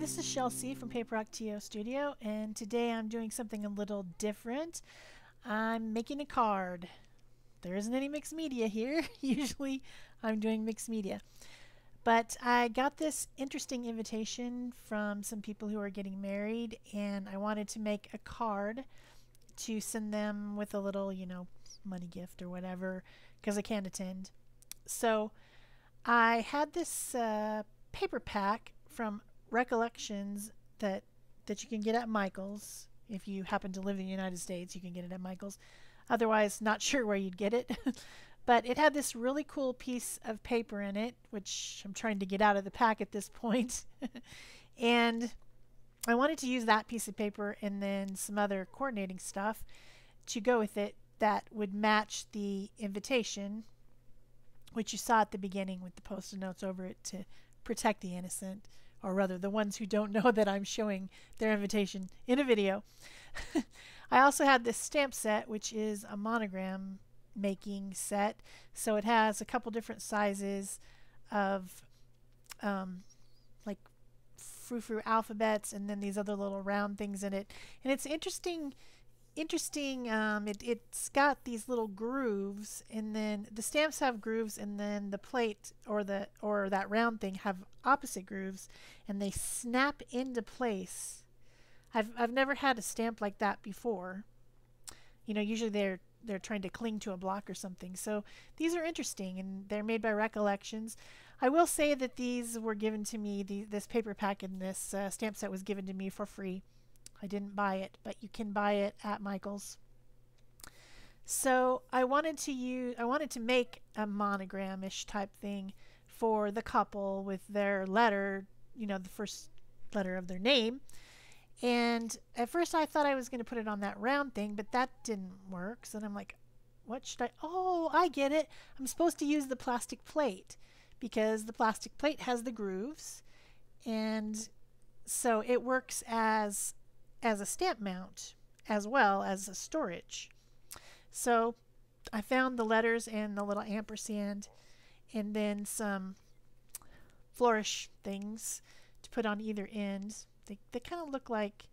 this is Shel C from Paper Rock TO Studio, and today I'm doing something a little different. I'm making a card. There isn't any mixed media here. Usually I'm doing mixed media. But I got this interesting invitation from some people who are getting married, and I wanted to make a card to send them with a little, money gift or whatever, because I can't attend. So I had this paper pack from Recollections that you can get at Michael's. If you happen to live in the United States, you can get it at Michael's. Otherwise, not sure where you'd get it. But it had this really cool piece of paper in it, which I'm trying to get out of the pack at this point. And I wanted to use that piece of paper and then some other coordinating stuff to go with it that would match the invitation, which you saw at the beginning with the post-it notes over it to protect the innocent, or rather the ones who don't know that I'm showing their invitation in a video. I also had this stamp set, which is a monogram making set. So it has a couple different sizes of like frou-frou alphabets and then these other little round things in it. And it's interesting. It's got these little grooves, and then the stamps have grooves, and then the plate or that round thing have opposite grooves, and they snap into place. I've never had a stamp like that before. Usually they're trying to cling to a block or something. So these are interesting, and they're made by Recollections. I will say that these were given to me. This paper pack and this stamp set was given to me for free. I didn't buy it, but you can buy it at Michael's. So I wanted to make a monogram-ish type thing for the couple with their letter, the first letter of their name. And at first I thought I was going to put it on that round thing, but that didn't work. So then I'm like, what should I? Oh, I get it. I'm supposed to use the plastic plate because the plastic plate has the grooves, and so it works as a stamp mount as well as a storage. So I found the letters and the little ampersand and then some flourish things to put on either end. They kind of look like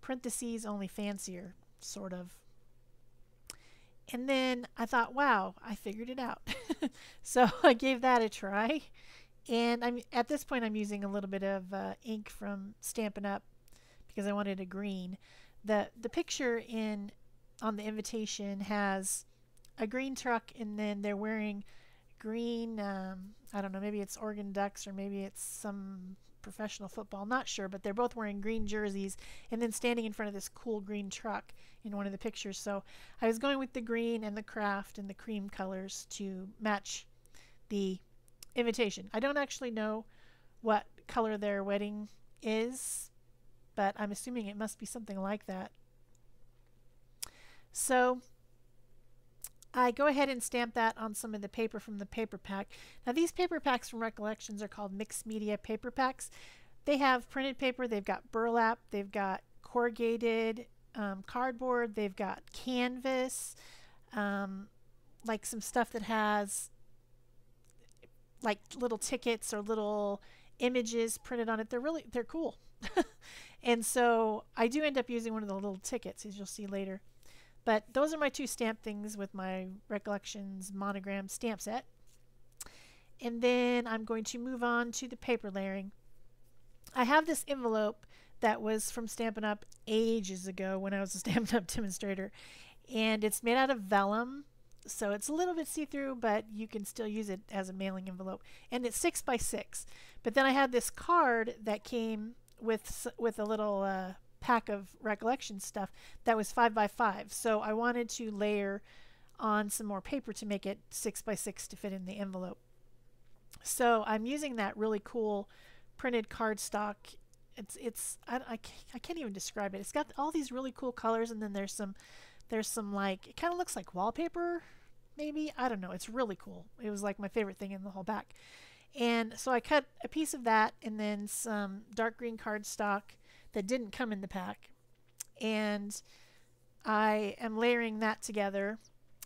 parentheses, only fancier, sort of. And then I thought, wow, I figured it out. So I gave that a try. And at this point I'm using a little bit of ink from Stampin' Up! Because I wanted a green. The picture on the invitation has a green truck, and then they're wearing green, I don't know, maybe it's Oregon Ducks or maybe it's some professional football, not sure, but they're both wearing green jerseys and then standing in front of this cool green truck in one of the pictures. So I was going with the green and the craft and the cream colors to match the invitation. I don't actually know what color their wedding is, but I'm assuming it must be something like that. So I go ahead and stamp that on some of the paper from the paper pack. Now these paper packs from Recollections are called mixed media paper packs. They have printed paper, they've got burlap, they've got corrugated cardboard, they've got canvas, like some stuff that has like little tickets or little images printed on it. They're cool. And so I do end up using one of the little tickets, as you'll see later. But those are my two stamp things with my Recollections monogram stamp set. And then I'm going to move on to the paper layering. I have this envelope that was from Stampin' Up! Ages ago when I was a Stampin' Up! Demonstrator. And it's made out of vellum, so it's a little bit see-through, but you can still use it as a mailing envelope. And it's 6 by 6. But then I had this card that came with a little pack of Recollection stuff that was 5 by 5. So I wanted to layer on some more paper to make it 6 by 6 to fit in the envelope. So I'm using that really cool printed cardstock. I can't even describe it. It's got all these really cool colors, and then there's some like, it kind of looks like wallpaper maybe. I don't know. It's really cool. It was like my favorite thing in the whole pack. And so I cut a piece of that and then some dark green cardstock that didn't come in the pack. And I am layering that together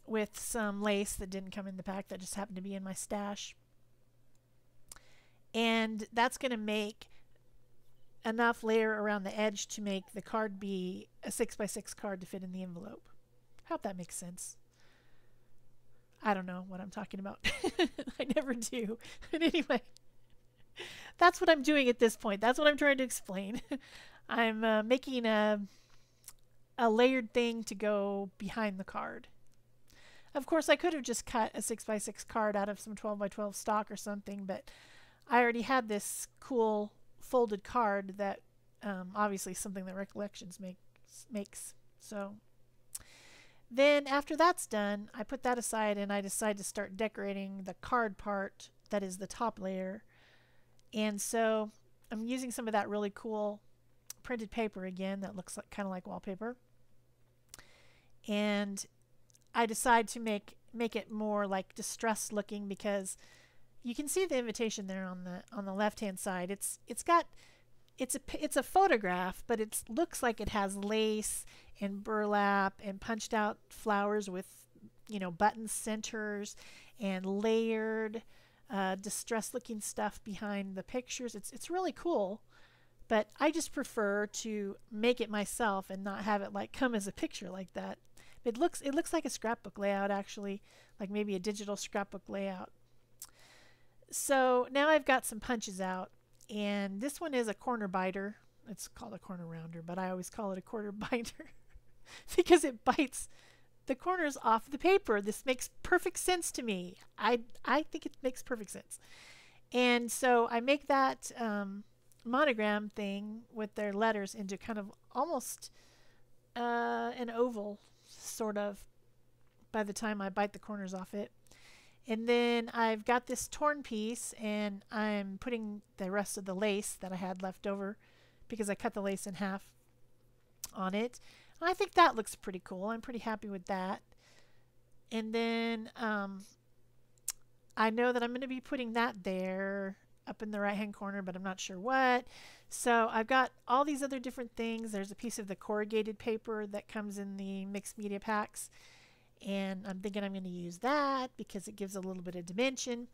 with some lace that didn't come in the pack that just happened to be in my stash. And that's going to make enough layer around the edge to make the card be a 6x6 card to fit in the envelope. I hope that makes sense. I don't know what I'm talking about. I never do. But anyway, that's what I'm doing at this point. That's what I'm trying to explain. I'm making a layered thing to go behind the card. Of course, I could have just cut a 6x6 card out of some 12x12 stock or something, but I already had this cool folded card that obviously something that Recollections makes. So then after that's done, I put that aside and I decide to start decorating the card part that is the top layer. And so I'm using some of that really cool printed paper again that looks like, kind of like wallpaper. And I decide to make it more like distressed looking, because you can see the invitation there on the left hand side. It's a photograph, but it looks like it has lace and burlap and punched out flowers with, you know, button centers and layered distressed looking stuff behind the pictures. It's really cool, but I just prefer to make it myself and not have it like come as a picture like that. It looks like a scrapbook layout, actually, like maybe a digital scrapbook layout. So now I've got some punches out, and this one is a corner biter. It's called a corner rounder, but I always call it a corner biter because it bites the corners off the paper. This makes perfect sense to me. I think it makes perfect sense. And so I make that monogram thing with their letters into kind of almost an oval, sort of, by the time I bite the corners off it. And then I've got this torn piece, and I'm putting the rest of the lace that I had left over, because I cut the lace in half, on it. And I think that looks pretty cool. I'm pretty happy with that. And then I know that I'm going to be putting that there up in the right hand corner, but I'm not sure what. So I've got all these other different things. There's a piece of the corrugated paper that comes in the mixed media packs, and I'm thinking I'm going to use that because it gives a little bit of dimension.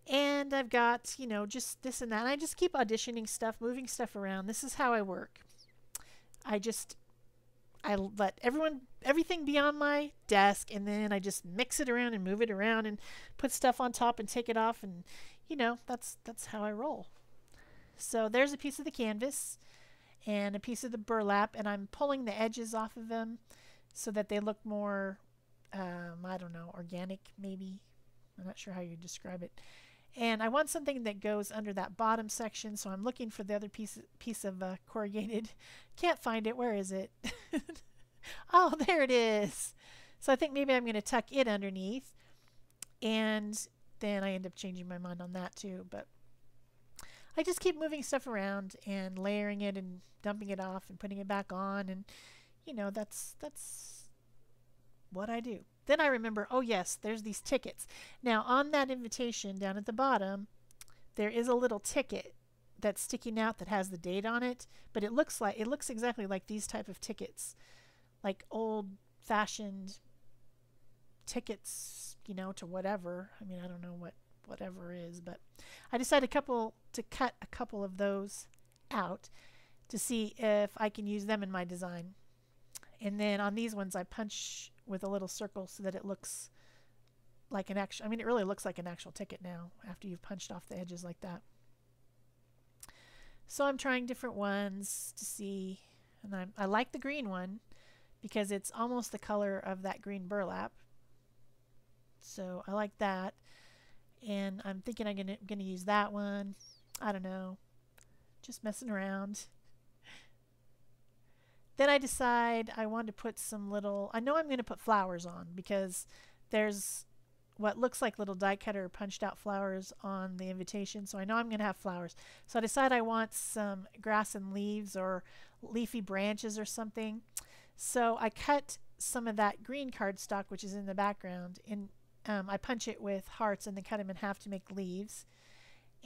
And I've got, you know, just this and that. And I just keep auditioning stuff, moving stuff around. This is how I work. I let everything be on my desk, and then I just mix it around and move it around and put stuff on top and take it off, and you know, that's how I roll. So there's a piece of the canvas and a piece of the burlap, and I'm pulling the edges off of them so that they look more I don't know, organic maybe. I'm not sure how you describe it. And I want something that goes under that bottom section, so I'm looking for the other piece of corrugated. Can't find it. Where is it? Oh, there it is. So I think maybe I'm going to tuck it underneath, and then I end up changing my mind on that too. But I just keep moving stuff around and layering it and dumping it off and putting it back on, and you know, that's what I do. Then I remember, oh yes, there's these tickets. Now on that invitation down at the bottom, there is a little ticket that's sticking out that has the date on it, but it looks exactly like these type of tickets, like old-fashioned tickets, you know, to whatever. I mean, I don't know what whatever is, but I decided to cut a couple of those out to see if I can use them in my design. And then on these ones I punch with a little circle so that it looks like an actual, I mean, it really looks like an actual ticket now after you've punched off the edges like that. So I'm trying different ones to see, and I like the green one because it's almost the color of that green burlap. So I like that. And I'm thinking I'm gonna use that one. I don't know. Just messing around. Then I decide I want to put some little, I know I'm going to put flowers on because there's what looks like little die cutter punched out flowers on the invitation. So I know I'm going to have flowers. So I decide I want some grass and leaves or leafy branches or something. So I cut some of that green cardstock, which is in the background, and I punch it with hearts and then cut them in half to make leaves.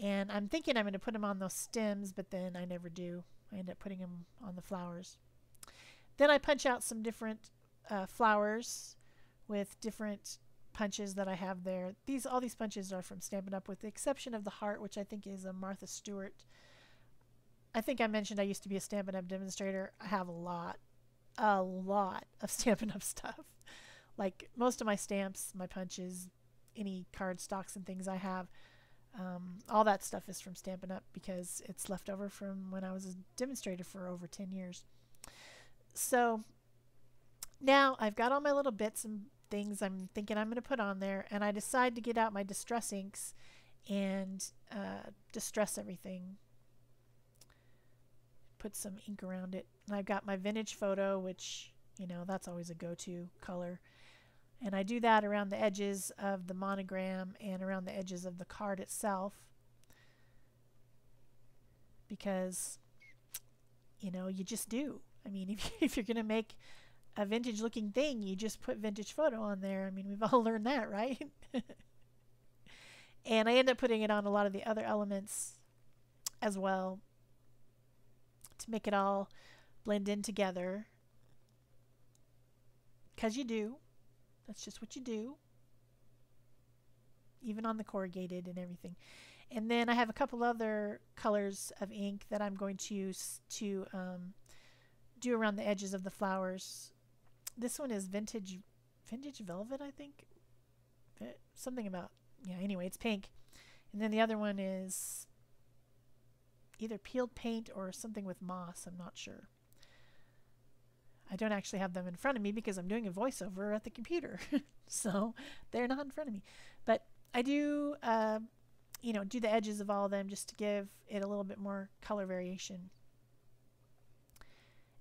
And I'm thinking I'm going to put them on those stems, but then I never do. I end up putting them on the flowers. Then I punch out some different flowers with different punches that I have there. All these punches are from Stampin' Up! With the exception of the heart, which I think is a Martha Stewart I think I mentioned I used to be a Stampin' Up! Demonstrator. I have a lot of Stampin' Up! Stuff. Like most of my stamps, my punches, any card stocks and things I have, all that stuff is from Stampin' Up! Because it's left over from when I was a demonstrator for over 10 years. So now I've got all my little bits and things I'm thinking I'm going to put on there, and I decide to get out my distress inks and distress everything. Put some ink around it. And I've got my vintage photo, which, you know, that's always a go-to color. And I do that around the edges of the monogram and around the edges of the card itself. Because, you know, you just do. I mean, if you're going to make a vintage looking thing, you just put vintage photo on there. I mean, we've all learned that, right? And I end up putting it on a lot of the other elements as well to make it all blend in together. Because you do. That's just what you do. Even on the corrugated and everything. And then I have a couple other colors of ink that I'm going to use to do around the edges of the flowers. This one is vintage velvet, I think. Something about, yeah, anyway, it's pink. And then the other one is either peeled paint or something with moss. I'm not sure. I don't actually have them in front of me because I'm doing a voiceover at the computer. So they're not in front of me. But I do, you know, do the edges of all of them just to give it a little bit more color variation.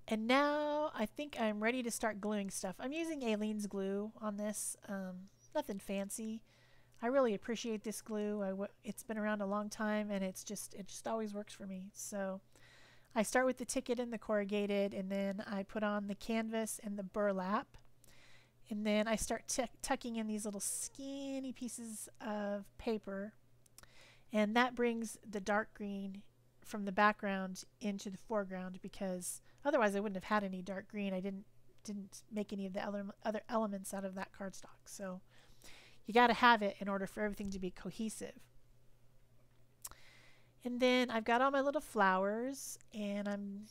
And now I think I'm ready to start gluing stuff. I'm using Aleene's glue on this. Nothing fancy. I really appreciate this glue. It's been around a long time, and it just always works for me. So I start with the ticket and the corrugated, and then I put on the canvas and the burlap. And then I start tucking in these little skinny pieces of paper. And that brings the dark green from the background into the foreground, because otherwise I wouldn't have had any dark green. I didn't make any of the other elements out of that cardstock. So you got to have it in order for everything to be cohesive. And then I've got all my little flowers, and I'm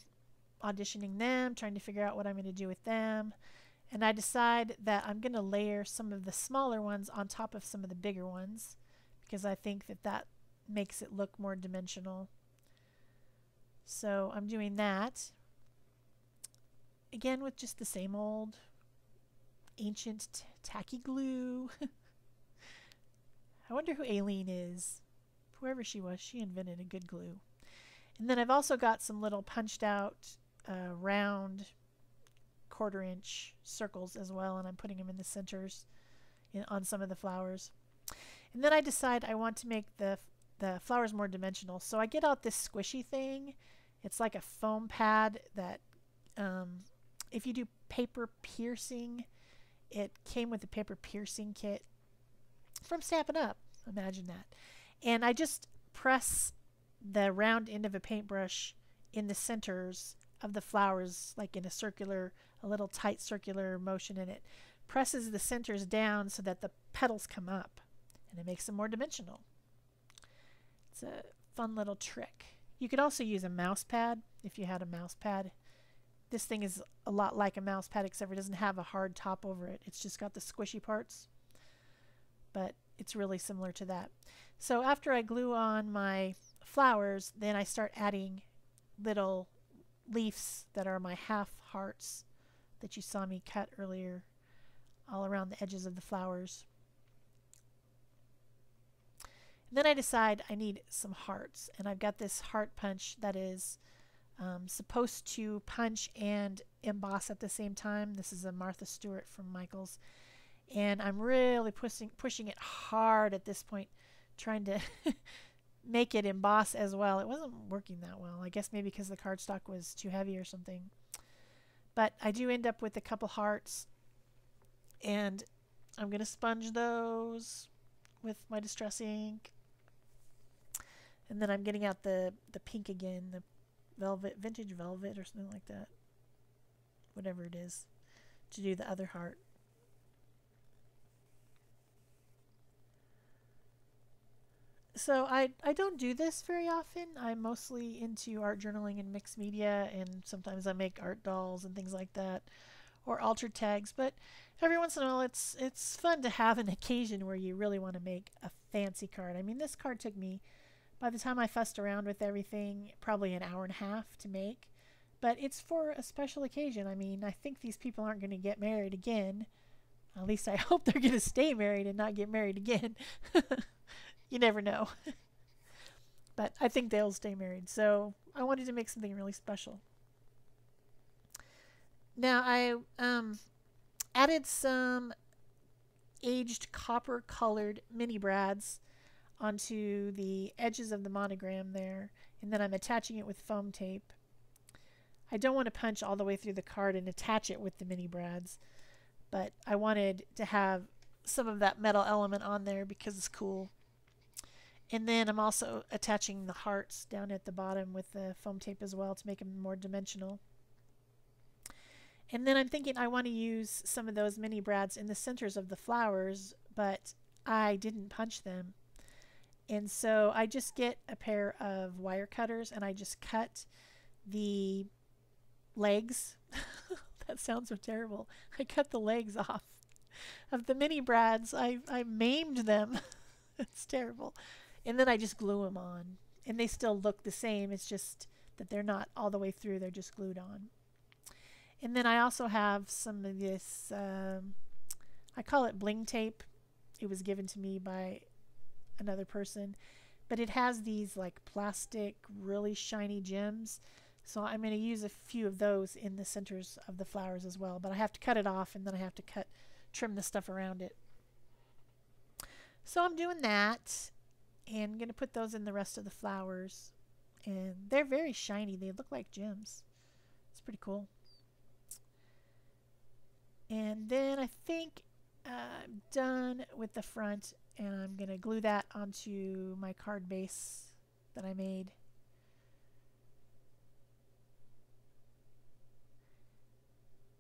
auditioning them, trying to figure out what I'm going to do with them. And I decide that I'm going to layer some of the smaller ones on top of some of the bigger ones, because I think that makes it look more dimensional. So I'm doing that. Again, with just the same old ancient tacky glue. I wonder who Aleene is. Whoever she was, she invented a good glue. And then I've also got some little punched out round 1/4 inch circles as well, and I'm putting them in the centers on some of the flowers. And then I decide I want to make the flowers more dimensional. So I get out this squishy thing. It's like a foam pad that if you do paper piercing, it came with a paper piercing kit from Stampin' Up. Imagine that. And I just press the round end of a paintbrush in the centers of the flowers, like in a little tight circular motion, and it presses the centers down so that the petals come up, and it makes them more dimensional. It's a fun little trick. You could also use a mouse pad if you had a mouse pad. This thing is a lot like a mouse pad, except it doesn't have a hard top over it. It's just got the squishy parts, but it's really similar to that. So after I glue on my flowers, then I start adding little leaves that are my half hearts that you saw me cut earlier all around the edges of the flowers. And then I decide I need some hearts, and I've got this heart punch that is supposed to punch and emboss at the same time. This is a Martha Stewart from Michaels, and I'm really pushing it hard at this point, trying to make it emboss as well. It wasn't working that well. I guess maybe because the cardstock was too heavy or something. But I do end up with a couple hearts, and I'm going to sponge those with my distress ink. And then I'm getting out the pink again, the velvet, vintage velvet or something like that. Whatever it is, to do the other heart. So I don't do this very often. I'm mostly into art journaling and mixed media, and sometimes I make art dolls and things like that, or altered tags. But every once in a while, it's fun to have an occasion where you really want to make a fancy card. I mean, this card took me, by the time I fussed around with everything, probably an hour and a half to make. But it's for a special occasion. I mean, I think these people aren't going to get married again. At least I hope they're going to stay married and not get married again. You never know. But I think they'll stay married. So I wanted to make something really special. Now I added some aged copper colored mini brads onto the edges of the monogram there, and then I'm attaching it with foam tape. I don't want to punch all the way through the card and attach it with the mini brads, but I wanted to have some of that metal element on there because it's cool. And then I'm also attaching the hearts down at the bottom with the foam tape as well to make them more dimensional. And then I'm thinking I want to use some of those mini brads in the centers of the flowers, but I didn't punch them. And so I just get a pair of wire cutters and I just cut the legs. That sounds so terrible. I cut the legs off of the mini brads. I maimed them. It's terrible. And then I just glue them on. And they still look the same. It's just that they're not all the way through. They're just glued on. And then I also have some of this, I call it bling tape. It was given to me by another person. But it has these like plastic, really shiny gems. So I'm going to use a few of those in the centers of the flowers as well. But I have to cut it off and then I have to trim the stuff around it. So I'm doing that. And I'm going to put those in the rest of the flowers. And they're very shiny. They look like gems. It's pretty cool. And then I think I'm done with the front, and I'm going to glue that onto my card base that I made.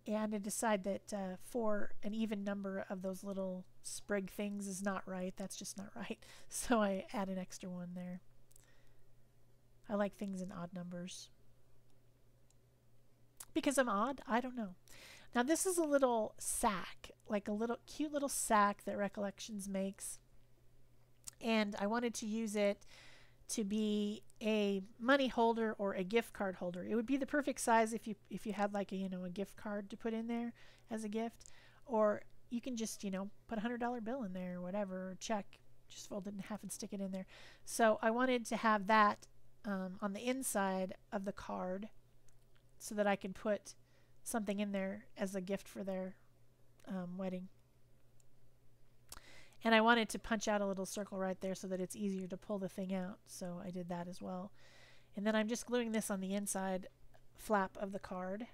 And I decide that 4 an even number of those little sprig things is not right. That's just not right. So I add an extra one there. I like things in odd numbers. Because I'm odd? I don't know. Now this is a little sack, like a little cute little sack that Recollections makes. And I wanted to use it to be a money holder or a gift card holder. It would be the perfect size if you had like a gift card to put in there as a gift, or you can just put a $100 bill in there or whatever, or check, just fold it in half and stick it in there. So I wanted to have that on the inside of the card so that I can put something in there as a gift for their wedding. And I wanted to punch out a little circle right there so that it's easier to pull the thing out. So I did that as well. And then I'm just gluing this on the inside flap of the card.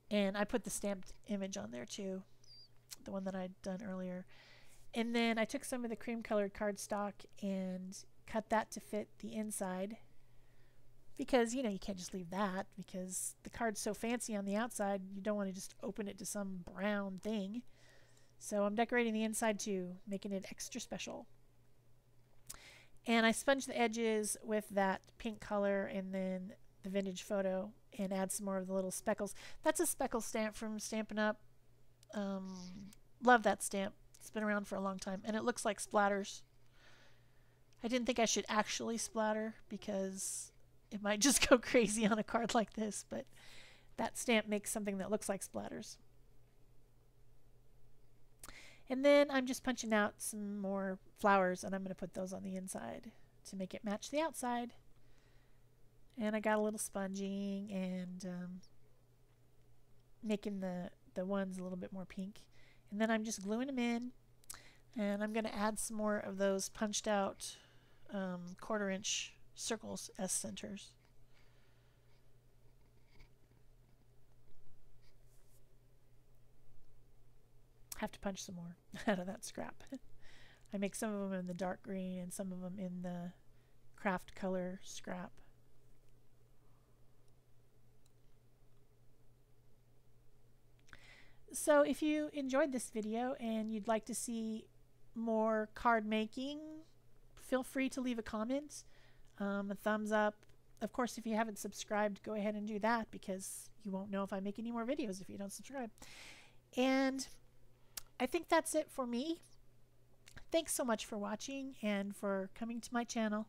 And I put the stamped image on there too, the one that I'd done earlier. And then I took some of the cream colored cardstock and cut that to fit the inside. Because, you can't just leave that because the card's so fancy on the outside, you don't want to just open it to some brown thing. So I'm decorating the inside too, making it extra special. And I sponged the edges with that pink color and then the vintage photo and add some more of the little speckles. That's a speckle stamp from Stampin' Up. Love that stamp. It's been around for a long time. And it looks like splatters. I didn't think I should actually splatter because it might just go crazy on a card like this, but that stamp makes something that looks like splatters. And then I'm just punching out some more flowers, and I'm going to put those on the inside to make it match the outside. And I got a little sponging and making the ones a little bit more pink. And then I'm just gluing them in, and I'm going to add some more of those punched out 1/4 inch circles as centers. Have to punch some more out of that scrap. I make some of them in the dark green and some of them in the craft color scrap. So if you enjoyed this video and you'd like to see more card making feel free to leave a comment, a thumbs up. Of course, if you haven't subscribed, go ahead and do that, because you won't know if I make any more videos if you don't subscribe. And I think that's it for me. Thanks so much for watching and for coming to my channel.